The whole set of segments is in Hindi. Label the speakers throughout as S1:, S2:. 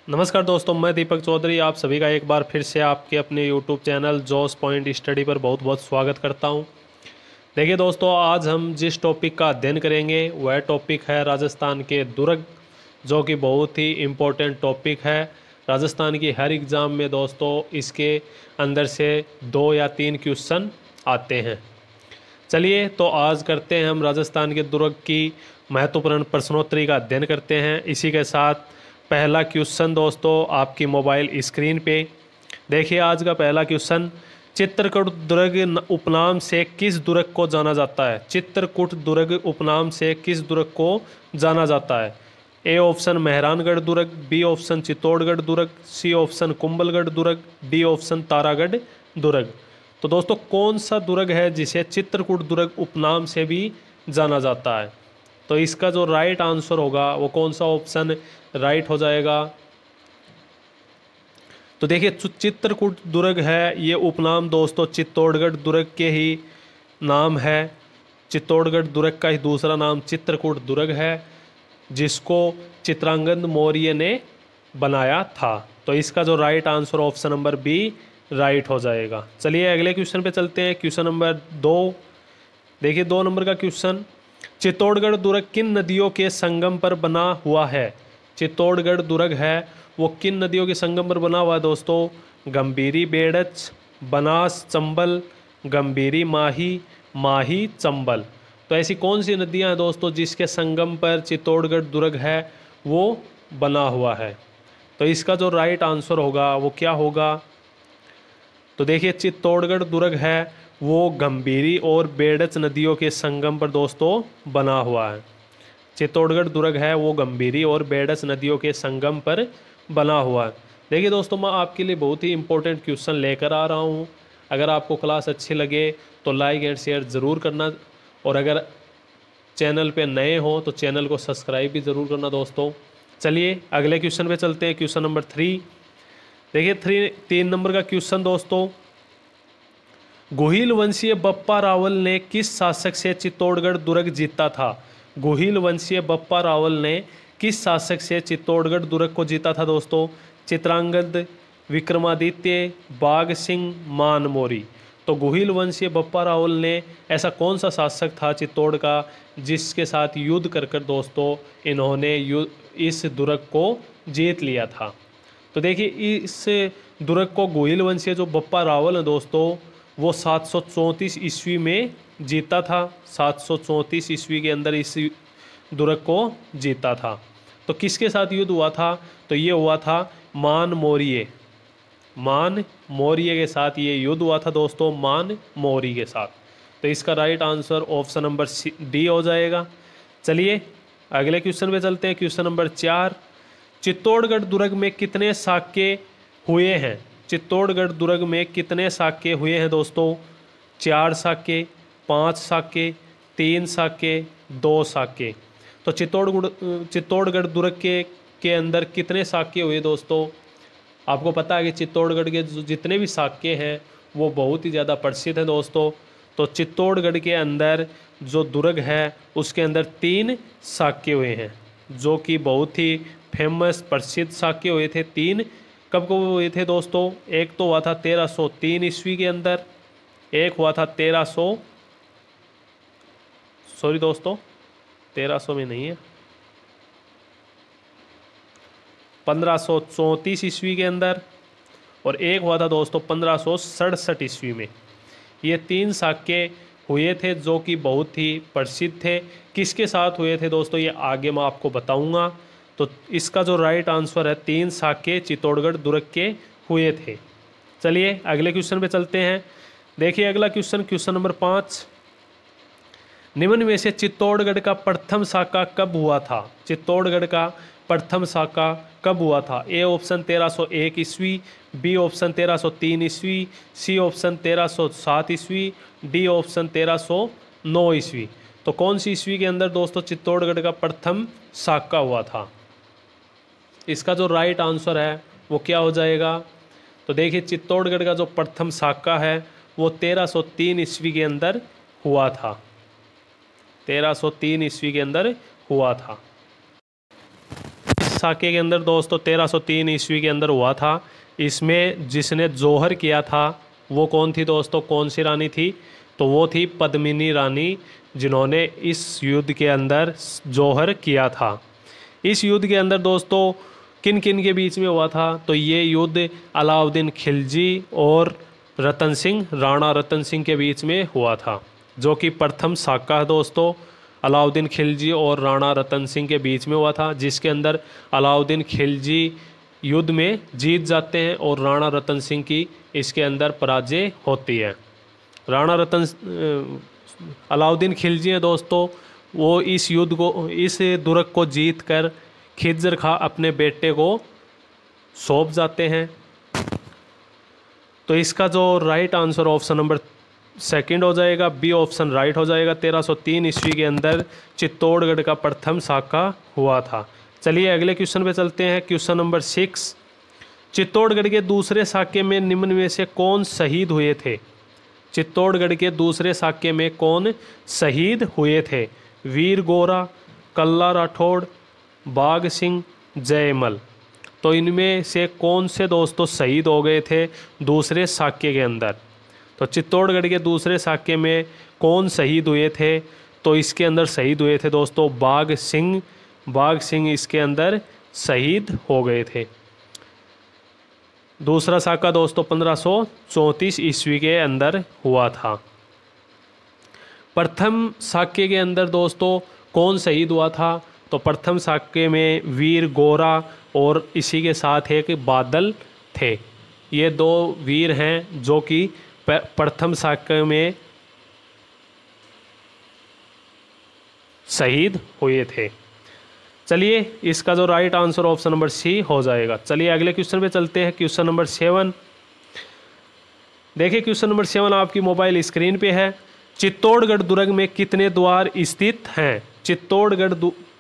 S1: नमस्कार दोस्तों, मैं दीपक चौधरी आप सभी का एक बार फिर से आपके अपने YouTube channel Jaws point study पर बहुत बहुत स्वागत करता हूं। देखिए दोस्तों, आज हम जिस टॉपिक का अध्ययन करेंगे वह टॉपिक है राजस्थान के दुर्ग, जो कि बहुत ही इम्पोर्टेंट टॉपिक है। राजस्थान की हर एग्ज़ाम में दोस्तों इसके अंदर से 2 या 3 क्वेश्चन आते हैं। चलिए तो आज करते हैं हम राजस्थान के दुर्ग की महत्वपूर्ण प्रश्नोत्तरी का अध्ययन करते हैं। इसी के साथ पहला क्वेश्चन दोस्तों आपकी मोबाइल स्क्रीन पे देखिए। आज का पहला क्वेश्चन, चित्रकूट दुर्ग उपनाम से किस दुर्ग को जाना जाता है? चित्रकूट दुर्ग उपनाम से किस दुर्ग को जाना जाता है? ए ऑप्शन मेहरानगढ़ दुर्ग, बी ऑप्शन चित्तौड़गढ़ दुर्ग, सी ऑप्शन कुंभलगढ़ दुर्ग, डी ऑप्शन तारागढ़ दुर्ग। तो दोस्तों कौन सा दुर्ग है जिसे चित्रकूट दुर्ग उपनाम से भी जाना जाता है? तो इसका जो राइट आंसर होगा वो कौन सा ऑप्शन राइट हो जाएगा? तो देखिए चित्रकूट दुर्ग है, ये उपनाम दोस्तों चित्तौड़गढ़ दुर्ग के ही नाम है। चित्तौड़गढ़ दुर्ग का ही दूसरा नाम चित्रकूट दुर्ग है, जिसको चित्रांगद मौर्य ने बनाया था। तो इसका जो right answer option number B right हो जाएगा। चलिए अगले क्वेश्चन पे चलते हैं। क्वेश्चन नंबर 2 देखिए, 2 नंबर का क्वेश्चन, चित्तौड़गढ़ दुर्ग किन नदियों के संगम पर बना हुआ है? चित्तौड़गढ़ दुर्ग है वो किन नदियों के संगम पर बना हुआ है दोस्तों? गंभीरी बेड़च, बनास चंबल, गंभीरी माही, माही चंबल। तो ऐसी कौन सी नदियां हैं दोस्तों जिसके संगम पर चित्तौड़गढ़ दुर्ग है वो बना हुआ है? तो इसका जो राइट आंसर होगा वो क्या होगा? तो देखिए चित्तौड़गढ़ दुर्ग है वो गंभीरी और बेड़च नदियों के संगम पर दोस्तों बना हुआ है। चित्तौड़गढ़ दुर्ग है वो गंभीरी और बेड़च नदियों के संगम पर बना हुआ है। देखिए दोस्तों, मैं आपके लिए बहुत ही इंपॉर्टेंट क्वेश्चन लेकर आ रहा हूँ। अगर आपको क्लास अच्छी लगे तो लाइक एंड शेयर ज़रूर करना, और अगर चैनल पे नए हो तो चैनल को सब्सक्राइब भी ज़रूर करना दोस्तों। चलिए अगले क्वेश्चन पे चलते हैं। क्वेश्चन नंबर 3 देखिए, 3 नंबर का क्वेश्चन दोस्तों, गोहिल वंशीय बप्पा रावल ने किस शासक से चित्तौड़गढ़ दुर्ग जीता था? गोहिल वंशीय बप्पा रावल ने किस शासक से चित्तौड़गढ़ दुर्ग को जीता था दोस्तों? चित्रांगद, विक्रमादित्य, बाघ सिंह, मानमोरी। तो गोहिल वंशीय बप्पा रावल ने ऐसा कौन सा शासक था चित्तौड़ का जिसके साथ युद्ध कर कर दोस्तों इन्होंने इस दुर्ग को जीत लिया था? तो देखिए इस दुर्ग को गोहिल वंशीय जो बप्पा रावल है दोस्तों वो 734 ईस्वी में जीता था। 734 ईस्वी के अंदर इस दुर्ग को जीता था। तो किसके साथ युद्ध हुआ था? तो ये हुआ था मान मौर्य के साथ ये युद्ध हुआ था दोस्तों, मान मौर्य के साथ। तो इसका right answer option number D हो जाएगा। चलिए अगले क्वेश्चन पे चलते हैं। क्वेश्चन नंबर 4, चित्तौड़गढ़ दुर्ग में कितने साक्य हुए हैं? चित्तौड़गढ़ दुर्ग में कितने साक्य हुए हैं दोस्तों? 4 साक्य, 5 साक्य, 3 साक्य, 2 साक्य। तो चित्तौड़गढ़ दुर्ग के अंदर कितने साक्य हुए दोस्तों? आपको पता है कि चित्तौड़गढ़ के जितने भी साक्य हैं वो बहुत ही ज़्यादा प्रसिद्ध हैं दोस्तों। तो चित्तौड़गढ़ के अंदर जो दुर्ग है उसके अंदर 3 साक्य हुए हैं, जो कि बहुत ही फेमस प्रसिद्ध साक्य हुए थे। 3 कब को हुए थे दोस्तों? एक तो हुआ था 1303 ईस्वी के अंदर, एक हुआ था 1300 में नहीं है, 1534 ईस्वी के अंदर, और एक हुआ था दोस्तों 1567 ईस्वी में। ये 3 साक्य हुए थे जो कि बहुत ही प्रसिद्ध थे। किसके साथ हुए थे दोस्तों ये आगे मैं आपको बताऊंगा। तो इसका जो राइट आंसर है 3 साक्य चित्तौड़गढ़ दुर्ग के हुए थे। चलिए अगले क्वेश्चन पे चलते हैं। देखिए अगला क्वेश्चन नंबर 5, निम्न में से चित्तौड़गढ़ का प्रथम साका कब हुआ था? चित्तौड़गढ़ का प्रथम साका कब हुआ था? ए ऑप्शन 1301 ईस्वी, बी ऑप्शन 1303 ईस्वी, सी ऑप्शन 1307 ईस्वी, डी ऑप्शन 1309 ईस्वी। तो कौन सी ईस्वी के अंदर दोस्तों चित्तौड़गढ़ का प्रथम साका हुआ था? इसका जो राइट आंसर है वो क्या हो जाएगा? तो देखिए चित्तौड़गढ़ का जो प्रथम साका है वो 1303 ईस्वी के अंदर हुआ था। 1303 ईस्वी के अंदर हुआ था। साके के अंदर दोस्तों 1303 ईस्वी के अंदर हुआ था। इसमें जिसने जौहर किया था वो कौन थी दोस्तों, कौन सी रानी थी, तो वो थी पद्मिनी रानी, जिन्होंने इस युद्ध के अंदर जौहर किया था। इस युद्ध के अंदर दोस्तों किन किन के बीच में हुआ था, तो ये युद्ध अलाउद्दीन खिलजी और रतन सिंह, राणा रतन सिंह के बीच में हुआ था, जो कि प्रथम साका है दोस्तों। अलाउद्दीन खिलजी और राणा रतन सिंह के बीच में हुआ था, जिसके अंदर अलाउद्दीन खिलजी युद्ध में जीत जाते हैं और राणा रतन सिंह की इसके अंदर पराजय होती है। अलाउद्दीन खिलजी हैं दोस्तों, वो इस युद्ध को, इस दुर्ग को जीत कर खिज्र खां अपने बेटे को सौंप जाते हैं। तो इसका जो right answer option number second हो जाएगा, बी ऑप्शन राइट हो जाएगा। 1303 ईस्वी के अंदर चित्तौड़गढ़ का प्रथम साका हुआ था। चलिए अगले क्वेश्चन पे चलते हैं। क्वेश्चन नंबर 6, चित्तौड़गढ़ के दूसरे साके में निम्न में से कौन शहीद हुए थे? चित्तौड़गढ़ के दूसरे साके में कौन शहीद हुए थे? वीर गोरा, कल्ला राठौड़, बाघ सिंह, जयमल। तो इनमें से कौन से दोस्तों शहीद हो गए थे दूसरे साके के अंदर? तो चित्तौड़गढ़ के दूसरे साके में कौन शहीद हुए थे? तो इसके अंदर शहीद हुए थे दोस्तों बाघ सिंह। बाघ सिंह इसके अंदर शहीद हो गए थे। दूसरा साका दोस्तों 1534 ईस्वी के अंदर हुआ था। प्रथम साके के अंदर दोस्तों कौन शहीद हुआ था? तो प्रथम साके में वीर गोरा और इसी के साथ एक बादल थे। ये दो वीर हैं जो कि प्रथम साके में शहीद हुए थे। चलिए इसका जो right answer option number C हो जाएगा। चलिए अगले क्वेश्चन पे चलते हैं। क्वेश्चन नंबर 7, देखिए क्वेश्चन नंबर 7 आपकी मोबाइल स्क्रीन पे है। चित्तौड़गढ़ दुर्ग में कितने द्वार स्थित हैं? चित्तौड़गढ़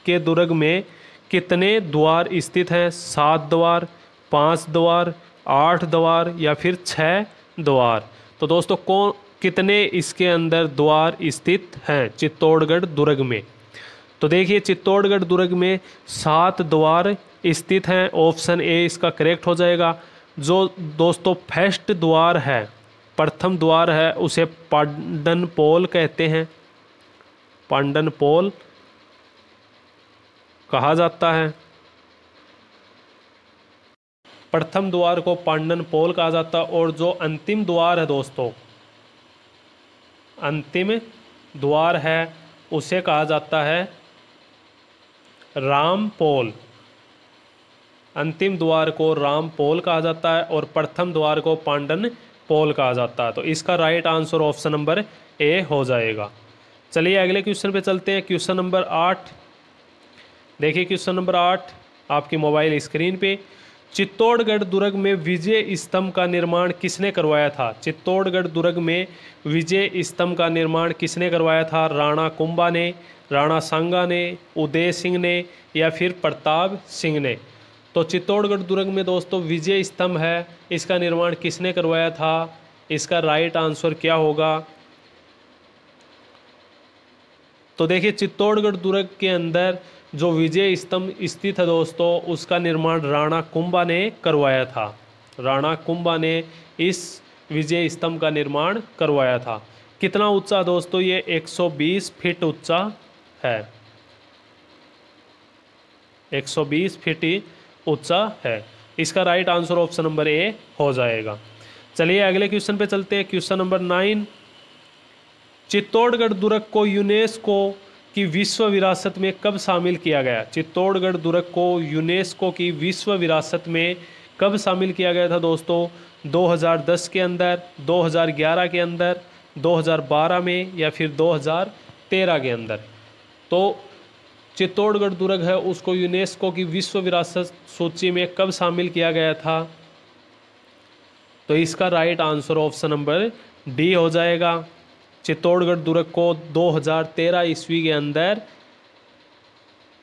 S1: के दुर्ग में कितने द्वार स्थित हैं? 7 द्वार, 5 द्वार, 8 द्वार या फिर 6 द्वार। तो दोस्तों कौन कितने इसके अंदर द्वार स्थित हैं चित्तौड़गढ़ दुर्ग में? तो देखिए चित्तौड़गढ़ दुर्ग में 7 द्वार स्थित हैं। ऑप्शन ए इसका करेक्ट हो जाएगा। जो दोस्तों फर्स्ट द्वार है, प्रथम द्वार है, उसे पांडनपोल कहते हैं। पांडनपोल कहा जाता है। प्रथम द्वार को पांडनपोल कहा जाता है। और जो अंतिम द्वार है दोस्तों, अंतिम द्वार है, उसे कहा जाता है रामपोल। अंतिम द्वार को रामपोल कहा जाता है और प्रथम द्वार को पांडनपोल कहा जाता है। तो इसका right answer option number A हो जाएगा। चलिए अगले क्वेश्चन पे चलते हैं। क्वेश्चन नंबर 8, देखिए क्वेश्चन नंबर 8 आपकी मोबाइल स्क्रीन पे। चित्तौड़गढ़ दुर्ग में विजय स्तंभ का निर्माण किसने करवाया था? चित्तौड़गढ़ दुर्ग में विजय स्तंभ का निर्माण किसने करवाया था? राणा कुंभा ने, राणा सांगा ने, उदय सिंह ने या फिर प्रताप सिंह ने। तो चित्तौड़गढ़ दुर्ग में दोस्तों विजय स्तंभ है, इसका निर्माण किसने करवाया था? इसका राइट आंसर क्या होगा? तो देखिए चित्तौड़गढ़ दुर्ग के अंदर जो विजय स्तंभ स्थित है दोस्तों, उसका निर्माण राणा कुंभा ने करवाया था। राणा कुंभा ने इस विजय स्तंभ का निर्माण करवाया था। कितना ऊंचा दोस्तों? ये 120 फीट ऊंचा है। 120 फीट ऊंचा है। इसका right answer option number A हो जाएगा। चलिए अगले क्वेश्चन पे चलते हैं। क्वेश्चन नंबर 9, चित्तौड़गढ़ दुर्ग को यूनेस्को की विश्व विरासत में कब शामिल किया गया? चित्तौड़गढ़ दुर्ग को यूनेस्को की विश्व विरासत में कब शामिल किया गया था दोस्तों? 2010 के अंदर, 2011 के अंदर, 2012 में या फिर 2013 के अंदर। तो चित्तौड़गढ़ दुर्ग है उसको यूनेस्को की विश्व विरासत सूची में कब शामिल किया गया था? तो इसका right answer option number D हो जाएगा। चित्तौड़गढ़ दुर्ग को 2013 ईस्वी के अंदर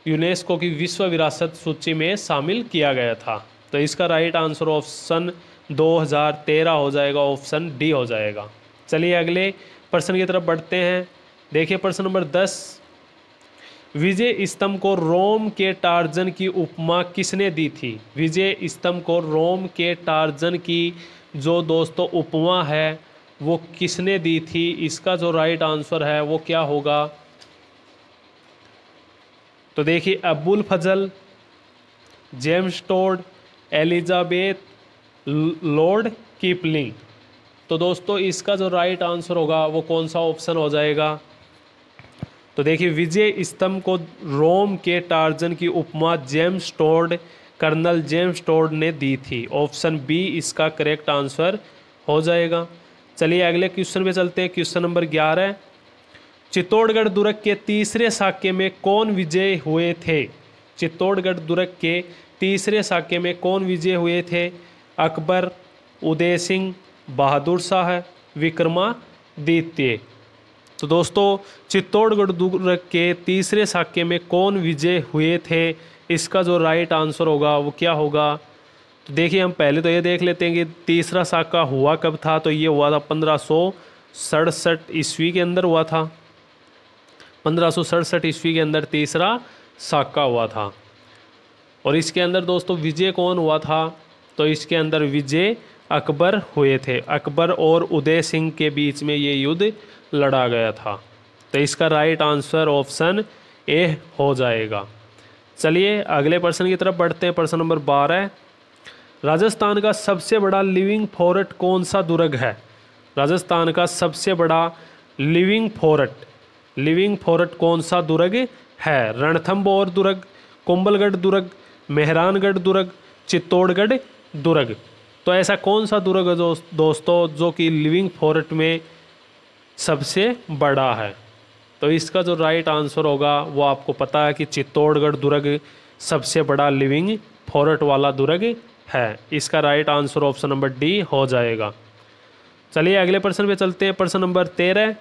S1: यूनेस्को की विश्व विरासत सूची में शामिल किया गया था। तो इसका राइट आंसर ऑप्शन 2013 हो जाएगा, ऑप्शन डी हो जाएगा। चलिए अगले प्रश्न की तरफ बढ़ते हैं। देखिए प्रश्न नंबर 10, विजय स्तंभ को रोम के टार्जन की उपमा किसने दी थी? विजय स्तंभ को रोम के टार्जन की जो दोस्तों उपमा है वो किसने दी थी? इसका जो राइट आंसर है वो क्या होगा? तो देखिए, अबुल फजल, जेम्स टोड, एलिजाबेथ, लॉर्ड कीपलिंग। तो दोस्तों इसका जो राइट आंसर होगा वो कौन सा ऑप्शन हो जाएगा? तो देखिए, विजय स्तंभ को रोम के टार्जन की उपमा James Tod, colonel James Tod ने दी थी। ऑप्शन बी इसका करेक्ट आंसर हो जाएगा। चलिए अगले क्वेश्चन पे चलते हैं। क्वेश्चन नंबर 11, चित्तौड़गढ़ दुर्ग के तीसरे साक्य में कौन विजय हुए थे? चित्तौड़गढ़ दुर्ग के तीसरे साक्य में कौन विजय हुए थे? अकबर, उदय सिंह, बहादुर शाह, विक्रमादित्य। तो दोस्तों चित्तौड़गढ़ दुर्ग के तीसरे साक्य में कौन विजय हुए थे? इसका जो राइट आंसर होगा वो क्या होगा? तो देखिए, हम पहले तो ये देख लेते हैं कि तीसरा साका हुआ कब था। तो ये हुआ था 1567 ईस्वी के अंदर हुआ था। 1567 ईस्वी के अंदर तीसरा साका हुआ था। और इसके अंदर दोस्तों विजय कौन हुआ था? तो इसके अंदर विजय अकबर हुए थे। अकबर और उदय सिंह के बीच में ये युद्ध लड़ा गया था। तो इसका राइट आंसर ऑप्शन ए हो जाएगा। चलिए अगले प्रश्न की तरफ बढ़ते हैं। प्रश्न नंबर 12, राजस्थान का सबसे बड़ा लिविंग फोर्ट कौन सा दुर्ग है? राजस्थान का सबसे बड़ा लिविंग फोर्ट कौन सा दुर्ग है? रणथंभौर दुर्ग, कुंभलगढ़ दुर्ग, मेहरानगढ़ दुर्ग, चित्तौड़गढ़ दुर्ग। तो ऐसा कौन सा दुर्ग है दोस्तों जो कि लिविंग फोर्ट में सबसे बड़ा है? तो इसका जो राइट आंसर होगा वो आपको पता है कि चित्तौड़गढ़ दुर्ग सबसे बड़ा लिविंग फोर्ट वाला दुर्ग है। इसका right answer option number D हो जाएगा। चलिए अगले प्रश्न पे चलते हैं। प्रश्न नंबर 13,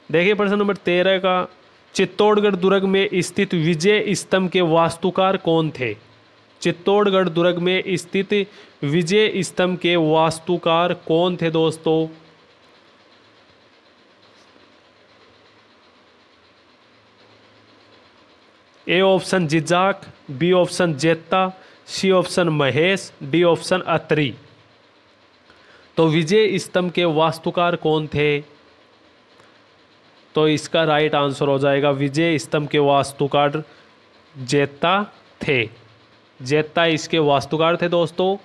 S1: देखिए प्रश्न नंबर 13 का, चित्तौड़गढ़ दुर्ग में स्थित विजय स्तंभ के वास्तुकार कौन थे? चित्तौड़गढ़ दुर्ग में स्थित विजय स्तंभ के वास्तुकार कौन थे दोस्तों? A option Jijak, B option Jaita, C option Mahesh, D option Atri. तो विजय स्तंभ के वास्तुकार कौन थे? तो इसका राइट आंसर हो जाएगा विजय स्तंभ के वास्तुकार जेता थे। जेता इसके वास्तुकार थे दोस्तों।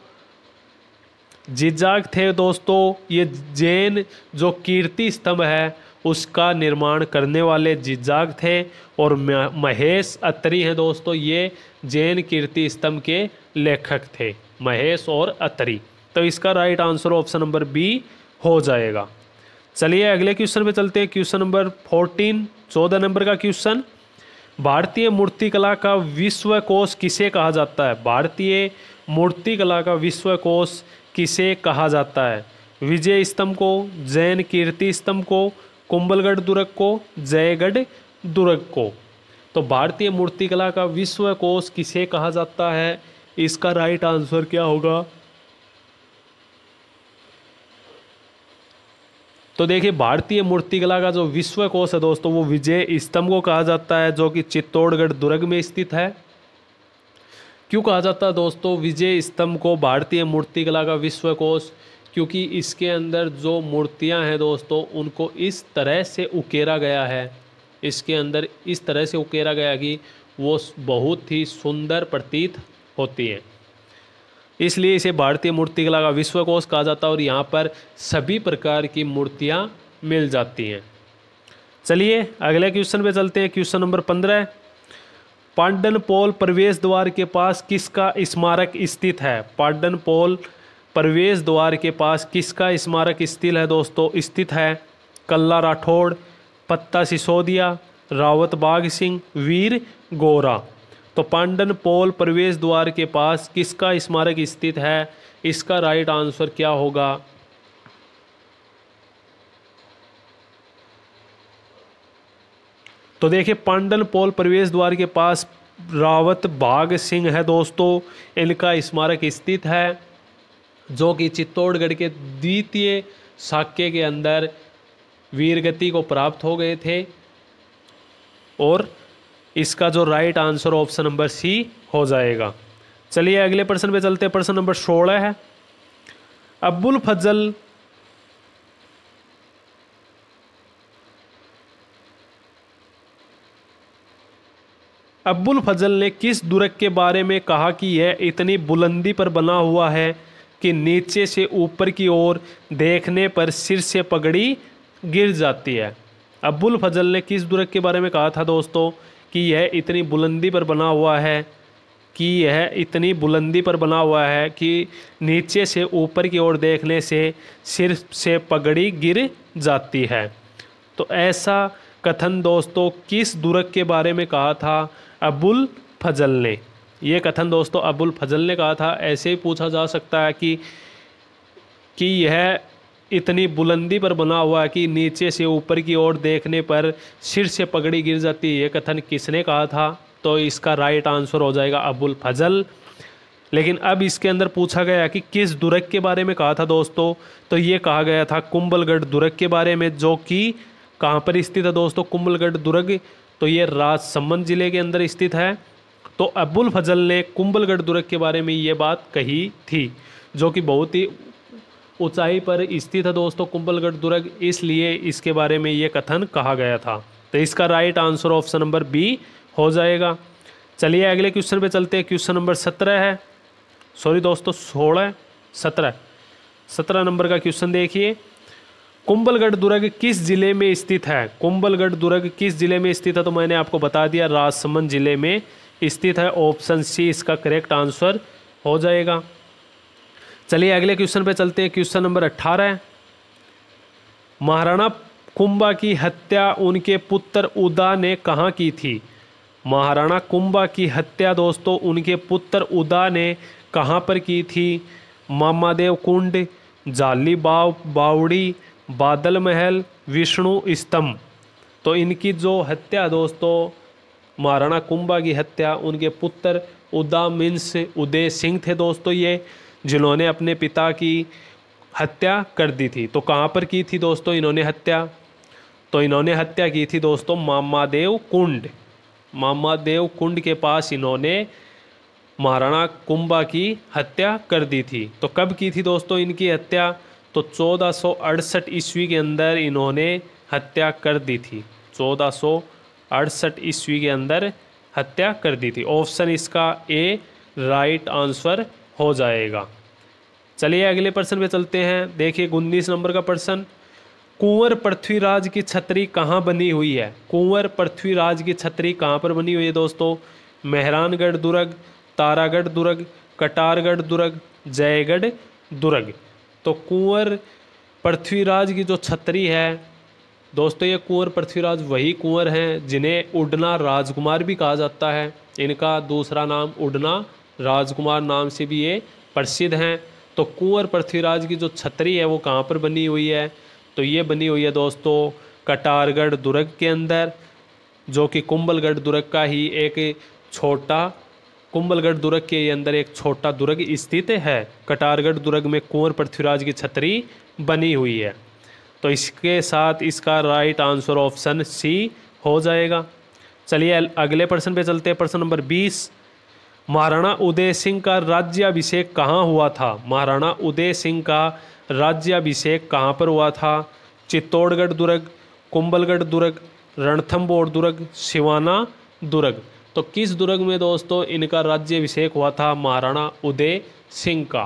S1: जिजाक थे दोस्तों ये जैन जो कीर्ति स्तंभ है उसका निर्माण करने वाले जिजाक थे। और महेश अत्री हैं दोस्तों, ये जैन कीर्ति स्तंभ के लेखक थे, महेश और अत्री। तो इसका right answer option number B हो जाएगा। चलिए अगले क्वेश्चन पे चलते हैं। क्वेश्चन नंबर 14, 14 नंबर का क्वेश्चन, भारतीय मूर्तिकला का विश्वकोश किसे कहा जाता है? भारतीय मूर्तिकला का विश्वकोश किसे कहा जाता है? विजय स्तंभ को, जैन कीर्ति स्तंभ को, कुंभलगढ़ दुर्ग को, जयगढ़ दुर्ग को। तो भारतीय मूर्तिकला का विश्वकोश किसे कहा जाता है? इसका राइट आंसर क्या होगा? तो देखिए, भारतीय मूर्तिकला का जो विश्वकोश है दोस्तों वो विजय स्तंभ को कहा जाता है, जो कि चित्तौड़गढ़ दुर्ग में स्थित है। क्यों कहा जाता है दोस्तों विजय स्तंभ को भारतीय मूर्तिकला का विश्वकोश? क्योंकि इसके अंदर जो मूर्तियां हैं दोस्तों उनको इस तरह से उकेरा गया है, इसके अंदर इस तरह से उकेरा गया कि वो बहुत ही सुंदर प्रतीत होती हैं, इसलिए इसे भारतीय मूर्तिकला का विश्वकोश कहा जाता है। और यहाँ पर सभी प्रकार की मूर्तियाँ मिल जाती हैं। चलिए अगले क्वेश्चन पे चलते हैं। क्वेश्चन नंबर 15, पांडनपोल प्रवेश द्वार के पास किसका स्मारक स्थित है? पांडनपोल प्रवेश द्वार के पास किसका स्मारक स्थित है? कल्ला राठौड़, पत्ता सिसोदिया, रावत बाघ सिंह, वीर गोरा। तो पांडनपोल प्रवेश द्वार के पास किसका स्मारक स्थित है? इसका राइट आंसर क्या होगा? तो देखिए, पांडनपोल प्रवेश द्वार के पास रावत बाघ सिंह है दोस्तों, इनका स्मारक स्थित है, जो कि चित्तौड़गढ़ के द्वितीय साक्य के अंदर वीरगति को प्राप्त हो गए थे। और इसका जो right answer option number C हो जाएगा। चलिए अगले प्रश्न पे चलते हैं। प्रश्न नंबर 16 है, अब्बुल फजल अब्बुल फजल ने किस दुर्ग के बारे में कहा कि यह इतनी बुलंदी पर बना हुआ है कि नीचे से ऊपर की ओर देखने पर सिर से पगड़ी गिर जाती है। अब्बुल फजल ने किस दुर्ग के बारे में कहा था दोस्तों कि यह इतनी बुलंदी पर बना हुआ है कि नीचे से ऊपर की ओर देखने से सिर से पगड़ी गिर जाती है। तो ऐसा कथन दोस्तों किस दुर्ग के बारे में कहा था अब्बुल फजल ने? ये कथन दोस्तों अब्बुल फजल ने कहा था। ऐसे ही पूछा जा सकता है कि यह इतनी बुलंदी पर बना हुआ है कि नीचे से ऊपर की ओर देखने पर सिर से पगड़ी गिर जाती है। ये कथन किसने कहा था? तो इसका राइट आंसर हो जाएगा अब्बुल फजल। लेकिन अब इसके अंदर पूछा गया कि किस दुर्ग के बारे में कहा था दोस्तों, तो ये कहा गया था कुंभलगढ़ दुर्ग के बारे में, जो कि कहाँ पर स्थित है दोस्तों कुंभलगढ़ दुर्ग? तो ये राजसमंद जिले के अंदर स्थित है। तो अब्बुल फजल ने कुंभलगढ़ दुर्ग के बारे में ये बात कही थी, जो कि बहुत ही ऊंचाई पर स्थित है दोस्तों कुंभलगढ़ दुर्ग, इसलिए इसके बारे में ये कथन कहा गया था। तो इसका right answer option number B हो जाएगा। चलिए अगले क्वेश्चन पे चलते हैं। क्वेश्चन नंबर 17 है, सॉरी दोस्तों 16 17 नंबर का क्वेश्चन देखिए। कुंभलगढ़ दुर्ग किस जिले में स्थित है? कुंभलगढ़ दुर्ग किस जिले में स्थित है? तो मैंने आपको बता दिया राजसमंद जिले में स्थित है। ऑप्शन सी इसका करेक्ट आंसर हो जाएगा। चलिए अगले क्वेश्चन पे चलते हैं। क्वेश्चन नंबर 18 है, महाराणा कुंभा की हत्या उनके पुत्र उदा ने कहाँ की थी? महाराणा कुंभा की हत्या दोस्तों उनके पुत्र उदा ने कहाँ पर की थी? मामादेव कुंड, जाली बावड़ी, बादल महल, विष्णु स्तंभ। तो इनकी जो हत्या दोस्तों महाराणा कुंभा की हत्या उनके पुत्र उदा मीन्स उदय सिंह थे दोस्तों, ये जिन्होंने अपने पिता की हत्या कर दी थी। तो कहाँ पर की थी दोस्तों इन्होंने हत्या? तो इन्होंने हत्या की थी दोस्तों मामादेव कुंड के पास इन्होंने महाराणा कुंभा की हत्या कर दी थी। तो कब की थी दोस्तों इनकी हत्या? तो 1468 ईस्वी के अंदर इन्होंने हत्या कर दी थी। 1468 ईस्वी के अंदर हत्या कर दी थी। ऑप्शन इसका ए राइट आंसर हो जाएगा। चलिए अगले प्रश्न पे चलते हैं। देखिए 19 नंबर का प्रश्न, कुंवर पृथ्वीराज की छतरी कहाँ बनी हुई है? कुंवर पृथ्वीराज की छतरी कहाँ पर बनी हुई है दोस्तों? मेहरानगढ़ दुर्ग, तारागढ़ दुर्ग, कटारगढ़ दुर्ग, जयगढ़ दुर्ग। तो कुंवर पृथ्वीराज की जो छतरी है दोस्तों, ये कुंवर पृथ्वीराज वही कुंवर हैं जिन्हें उड़ना राजकुमार भी कहा जाता है। इनका दूसरा नाम उड़ना राजकुमार नाम से भी ये प्रसिद्ध हैं। तो कुंवर पृथ्वीराज की जो छतरी है वो कहाँ पर बनी हुई है? तो ये बनी हुई है दोस्तों कटारगढ़ दुर्ग के अंदर, जो कि कुंभलगढ़ दुर्ग का ही एक छोटा कुंभलगढ़ दुर्ग के अंदर एक छोटा दुर्ग स्थित है। कटारगढ़ दुर्ग में कुंवर पृथ्वीराज की छतरी बनी हुई है। तो इसके साथ इसका राइट आंसर ऑप्शन सी हो जाएगा। चलिए अगले प्रश्न पे चलते हैं। प्रश्न नंबर 20, महाराणा उदय सिंह का राज्याभिषेक कहाँ हुआ था? महाराणा उदय सिंह का राज्याभिषेक कहाँ पर हुआ था? चित्तौड़गढ़ दुर्ग, कुंभलगढ़ दुर्ग, रणथंभौर दुर्ग, सिवाना दुर्ग। तो किस दुर्ग में दोस्तों इनका राज्याभिषेक हुआ था महाराणा उदय सिंह का?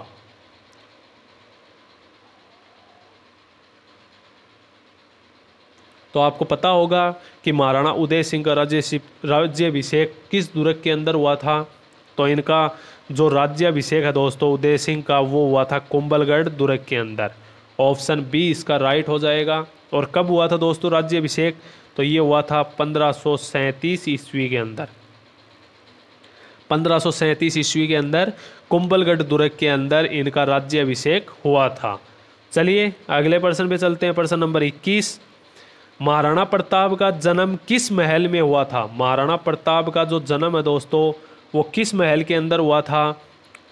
S1: तो आपको पता होगा कि महाराणा उदय सिंह का राज्याभिषेक किस दुर्ग के अंदर हुआ था। तो इनका जो राज्याभिषेक है दोस्तों उदय सिंह का वो हुआ था कुंभलगढ़ दुर्ग के अंदर। ऑप्शन बी इसका राइट हो जाएगा। और कब हुआ था दोस्तों राज्याभिषेक? तो ये हुआ था 1537 ईस्वी के अंदर। 1537 ईस्वी के अंदर कुंभलगढ़ दुर्ग के अंदर इनका राज्याभिषेक हुआ था। चलिए अगले प्रश्न पे चलते हैं। प्रश्न नंबर 21, महाराणा प्रताप का जन्म किस महल में हुआ था? महाराणा प्रताप का जो जन्म है दोस्तों वो किस महल के अंदर हुआ था?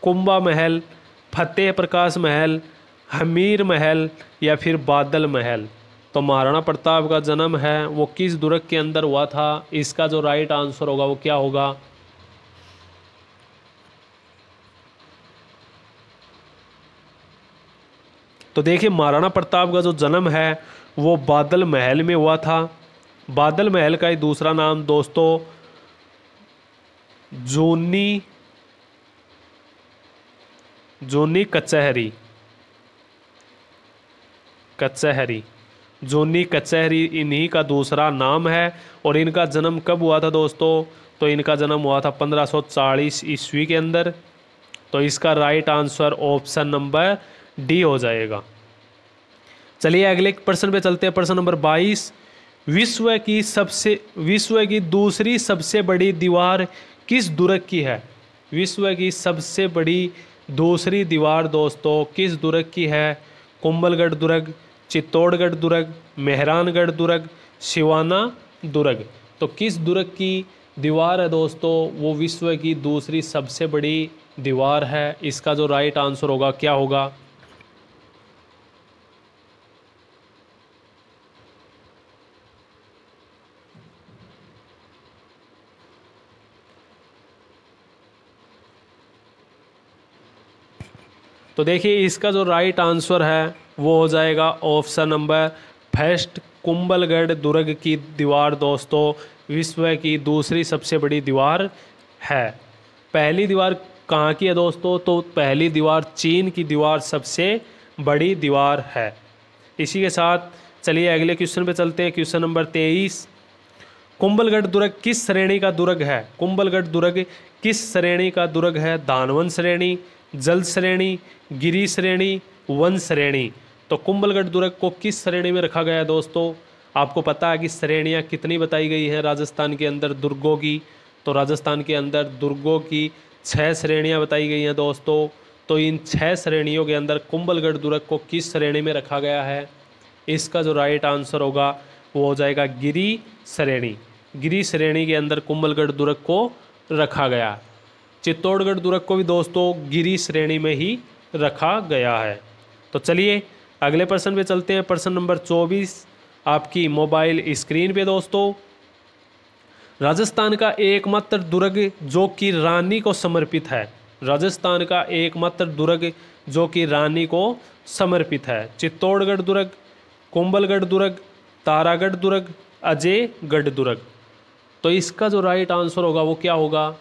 S1: कुंभा महल, फतेह प्रकाश महल, हमीर महल या फिर बादल महल। तो महाराणा प्रताप का जन्म है वो किस दुर्ग के अंदर हुआ था? इसका जो राइट आंसर होगा वो क्या होगा? तो देखिए महाराणा प्रताप का जो जन्म है वो बादल महल में हुआ था। बादल महल का ही दूसरा नाम दोस्तों जूनी जूनी कचहरी कचहरी जूनी कचहरी इन्हीं का दूसरा नाम है। और इनका जन्म कब हुआ था दोस्तों? तो इनका जन्म हुआ था 1540 ईस्वी के अंदर। तो इसका right answer option number D हो जाएगा। चलिए अगले प्रश्न पे चलते हैं। प्रश्न नंबर 22, विश्व की दूसरी सबसे बड़ी दीवार किस दुर्ग की है? विश्व की सबसे बड़ी दूसरी दीवार दोस्तों किस दुर्ग की है? कुंभलगढ़ दुर्ग, चित्तौड़गढ़ दुर्ग, मेहरानगढ़ दुर्ग, सिवाना दुर्ग। तो किस दुर्ग की दीवार है दोस्तों वो विश्व की दूसरी सबसे बड़ी दीवार है? इसका जो राइट आंसर होगा क्या होगा? तो देखिए इसका जो राइट आंसर है वो हो जाएगा ऑप्शन नंबर फर्स्ट, कुंभलगढ़ दुर्ग की दीवार दोस्तों विश्व की दूसरी सबसे बड़ी दीवार है। पहली दीवार कहाँ की है दोस्तों? तो पहली दीवार चीन की दीवार सबसे बड़ी दीवार है। इसी के साथ चलिए अगले क्वेश्चन पे चलते हैं। क्वेश्चन नंबर 23, कुंभलगढ़ दुर्ग किस श्रेणी का दुर्ग है? कुंभलगढ़ दुर्ग किस श्रेणी का दुर्ग है? दानवन श्रेणी, जल श्रेणी, गिरी श्रेणी, वन श्रेणी। तो कुंभलगढ़ दुर्ग को किस श्रेणी में रखा गया है दोस्तों? आपको पता है कि श्रेणियाँ कितनी बताई गई हैं राजस्थान के अंदर दुर्गों की? तो राजस्थान के अंदर दुर्गों की 6 श्रेणियाँ बताई गई हैं दोस्तों। तो इन 6 श्रेणियों के अंदर कुंभलगढ़ दुर्ग को किस श्रेणी में रखा गया है? इसका जो राइट आंसर होगा वो हो जाएगा गिरी श्रेणी। गिरी श्रेणी के अंदर कुंभलगढ़ दुर्ग को रखा गया। चित्तौड़गढ़ दुर्ग को भी दोस्तों गिरी श्रेणी में ही रखा गया है। तो चलिए अगले प्रश्न पे चलते हैं। प्रश्न नंबर 24 आपकी मोबाइल स्क्रीन पे दोस्तों, राजस्थान का एकमात्र दुर्ग जो कि रानी को समर्पित है। राजस्थान का एकमात्र दुर्ग जो कि रानी को समर्पित है। चित्तौड़गढ़ दुर्ग, कुंभलगढ़ दुर्ग, तारागढ़ दुर्ग, अजयगढ़ दुर्ग। तो इसका जो राइट आंसर होगा वो क्या होगा?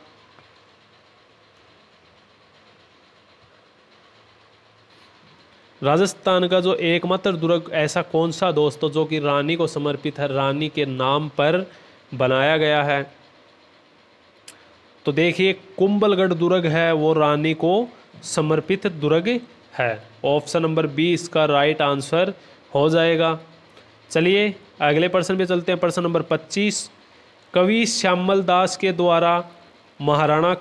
S1: राजस्थान का जो एकमात्र दुर्ग ऐसा कौन सा दोस्तों जो कि रानी को समर्पित है, रानी के नाम पर बनाया गया है? तो देखिए कुंभलगढ़ दुर्ग है वो रानी को समर्पित दुर्ग है। ऑप्शन नंबर 20 का राइट आंसर हो जाएगा। चलिए अगले प्रश्न पे चलते हैं। प्रश्न नंबर 25, कवि श्यामल दास के द्वारा महाराणा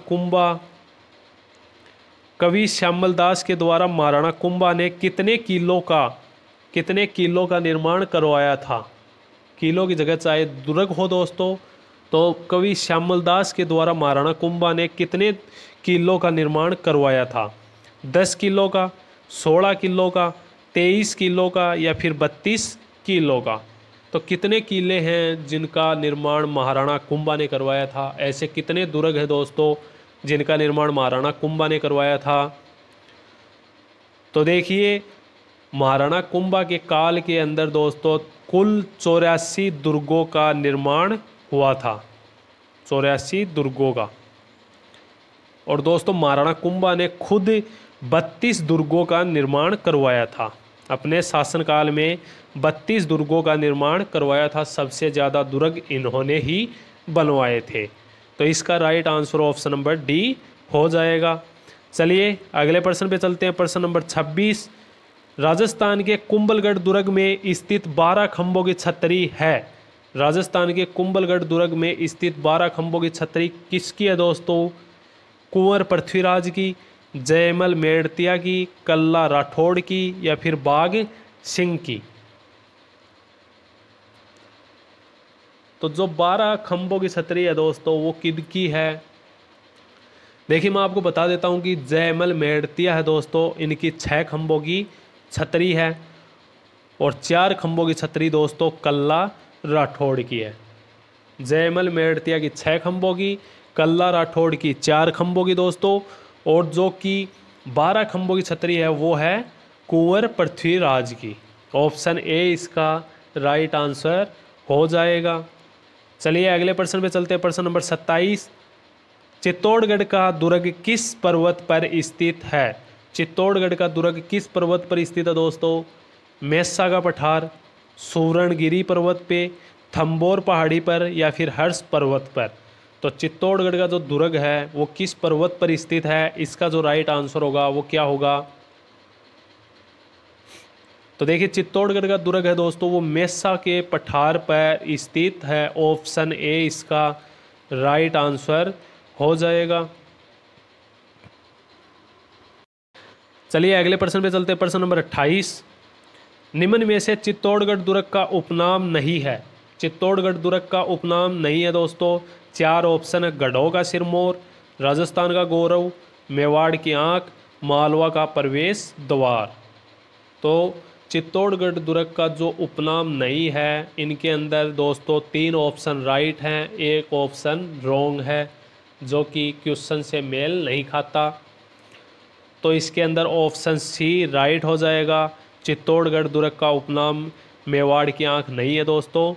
S1: कुंभा ने कितने किलो का निर्माण करवाया था? किलो की जगह चाहे दुर्ग हो दोस्तों, तो कवि श्यामल दास के द्वारा महाराणा कुंभा ने कितने किलो का निर्माण करवाया था? 10 किलो का, 16 किलो का, 23 किलो का या फिर 32 किलो का? तो कितने किले हैं जिनका निर्माण महाराणा कुंभा ने करवाया था? ऐसे कितने दुर्ग हैं दोस्तों जिनका निर्माण महाराणा कुंभा ने करवाया था? तो देखिए महाराणा कुंभा के काल के अंदर दोस्तों कुल 84 दुर्गों का निर्माण हुआ था। 84 दुर्गों का। और दोस्तों महाराणा कुंभा ने खुद 32 दुर्गों का निर्माण करवाया था। अपने शासनकाल में 32 दुर्गों का निर्माण करवाया था। सबसे ज़्यादा दुर्ग इन्होंने ही बनवाए थे। तो इसका right answer option number D हो जाएगा। चलिए अगले प्रश्न पे चलते हैं। प्रश्न नंबर 26, राजस्थान के कुंभलगढ़ दुर्ग में स्थित 12 खंभों की छतरी है। राजस्थान के कुंभलगढ़ दुर्ग में स्थित 12 खंभों की छतरी किसकी है दोस्तों? कुंवर पृथ्वीराज की, जयमल मेड़तिया की, कल्ला राठौड़ की या फिर बाघ सिंह की? तो जो 12 खंभों की छतरी है दोस्तों वो किसकी है? देखिए मैं आपको बता देता हूँ कि जयमल मेड़तिया है दोस्तों, इनकी 6 खंभों की छतरी है। और 4 खंभों की छतरी दोस्तों कल्ला राठौड़ की है। जयमल मेड़तिया की 6 खंभों की, कल्ला राठौड़ की 4 खंभों की दोस्तों, और जो कि 12 खंभों की छतरी है वो है कुंवर पृथ्वीराज की। ऑप्शन ए इसका राइट आंसर हो जाएगा। चलिए अगले प्रश्न पे चलते हैं। प्रश्न नंबर 27, चित्तौड़गढ़ का दुर्ग किस पर्वत पर स्थित है? चित्तौड़गढ़ का दुर्ग किस पर्वत पर स्थित है दोस्तों? मेस्सा का पठार, सुवर्णगिरी पर्वत पे, थंबोर पहाड़ी पर, या फिर हर्ष पर्वत पर? तो चित्तौड़गढ़ का जो दुर्ग है वो किस पर्वत पर स्थित है? इसका जो राइट आंसर होगा वो क्या होगा? तो देखिए चित्तौड़गढ़ का दुर्ग है दोस्तों वो मेस्सा के पठार पर स्थित है। ऑप्शन ए इसका राइट आंसर हो जाएगा। चलिए अगले प्रश्न पे चलते हैं। प्रश्न नंबर 28, निम्न में से चित्तौड़गढ़ दुर्ग का उपनाम नहीं है? चित्तौड़गढ़ दुर्ग का उपनाम नहीं है दोस्तों। 4 ऑप्शन है, गढ़ों का सिरमौर, राजस्थान का गौरव, मेवाड़ की आंख, मालवा का प्रवेश द्वार। तो चित्तौड़गढ़ दुर्ग का जो उपनाम नहीं है, इनके अंदर दोस्तों 3 ऑप्शन राइट हैं, 1 ऑप्शन रॉन्ग है जो कि क्वेश्चन से मेल नहीं खाता। तो इसके अंदर ऑप्शन सी राइट हो जाएगा। चित्तौड़गढ़ दुर्ग का उपनाम मेवाड़ की आंख नहीं है दोस्तों।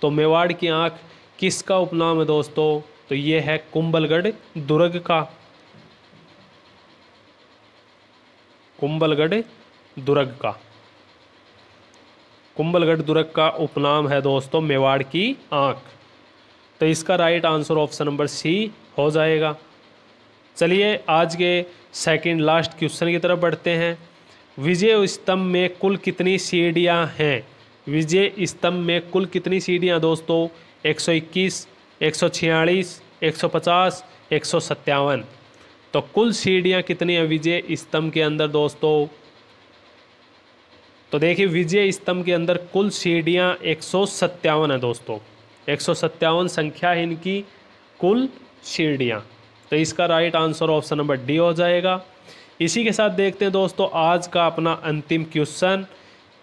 S1: तो मेवाड़ की आंख किसका उपनाम है दोस्तों? तो ये है कुंभलगढ़ दुर्ग का। कुंभलगढ़ दुर्ग का, कुंभलगढ़ दुर्ग का उपनाम है दोस्तों मेवाड़ की आंख। तो इसका right answer option number C हो जाएगा। चलिए आज के सेकंड लास्ट क्वेश्चन की तरफ बढ़ते हैं। विजय स्तंभ में कुल कितनी सीढ़ियां हैं? विजय स्तंभ में कुल कितनी सीढ़ियां दोस्तों? 121, 146, 150, 157। तो कुल सीढ़ियां कितनी है विजय स्तंभ के अंदर दोस्तों? तो देखिए विजय स्तंभ के अंदर कुल सीढ़ियां 157 है दोस्तों। 157 संख्या है इनकी कुल सीढ़ियां। तो इसका right answer option number D हो जाएगा। इसी के साथ देखते हैं दोस्तों आज का अपना अंतिम क्वेश्चन।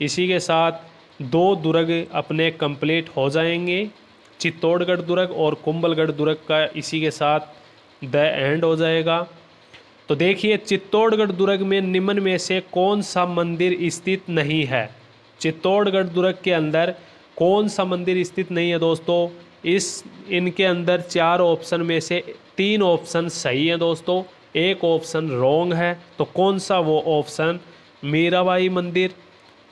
S1: इसी के साथ 2 दुर्ग अपने कंप्लीट हो जाएंगे, चित्तौड़गढ़ दुर्ग और कुंभलगढ़ दुर्ग का इसी के साथ द एंड हो जाएगा। तो देखिए चित्तौड़गढ़ दुर्ग में निम्न में से कौन सा मंदिर स्थित नहीं है? चित्तौड़गढ़ दुर्ग के अंदर कौन सा मंदिर स्थित नहीं है दोस्तों? इनके अंदर 4 ऑप्शन में से 3 ऑप्शन सही है दोस्तों, 1 ऑप्शन रॉन्ग है। तो कौन सा वो ऑप्शन? मीराबाई मंदिर,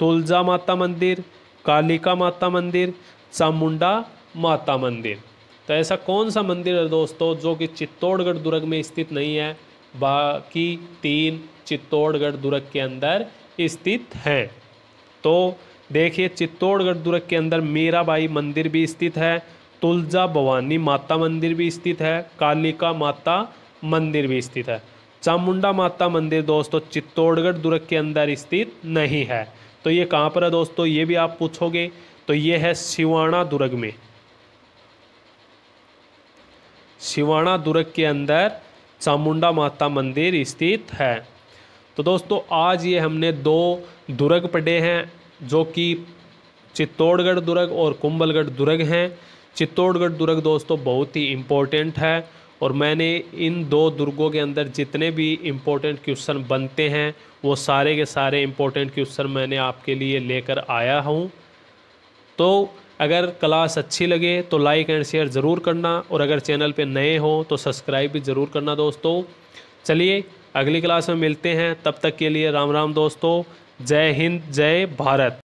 S1: तुलजा माता मंदिर, कालिका माता मंदिर, चामुंडा माता मंदिर। तो ऐसा कौन सा मंदिर है दोस्तों जो कि चित्तौड़गढ़ दुर्ग में स्थित नहीं है? बाकी 3 चित्तौड़गढ़ दुर्ग के अंदर स्थित हैं। तो देखिए चित्तौड़गढ़ दुर्ग के अंदर मीराबाई मंदिर भी स्थित है, तुलजा भवानी माता मंदिर भी स्थित है, कालिका माता मंदिर भी स्थित है। चामुंडा माता मंदिर दोस्तों चित्तौड़गढ़ दुर्ग के अंदर स्थित नहीं है। तो ये कहाँ पर है दोस्तों? ये भी आप पूछोगे। तो ये है सिवाना दुर्ग में। सिवाना दुर्ग के अंदर चामुंडा माता मंदिर स्थित है। तो दोस्तों आज ये हमने 2 दुर्ग पढ़े हैं जो कि चित्तौड़गढ़ दुर्ग और कुंभलगढ़ दुर्ग हैं। चित्तौड़गढ़ दुर्ग दोस्तों बहुत ही इम्पोर्टेंट है और मैंने इन 2 दुर्गों के अंदर जितने भी इम्पोर्टेंट क्वेश्चन बनते हैं वो सारे के सारे इम्पोर्टेंट क्वेश्चन मैंने आपके लिए लेकर आया हूँ। तो अगर क्लास अच्छी लगे तो लाइक एंड शेयर ज़रूर करना और अगर चैनल पे नए हो तो सब्सक्राइब भी ज़रूर करना दोस्तों। चलिए अगली क्लास में मिलते हैं, तब तक के लिए राम राम दोस्तों। जय हिंद, जय भारत।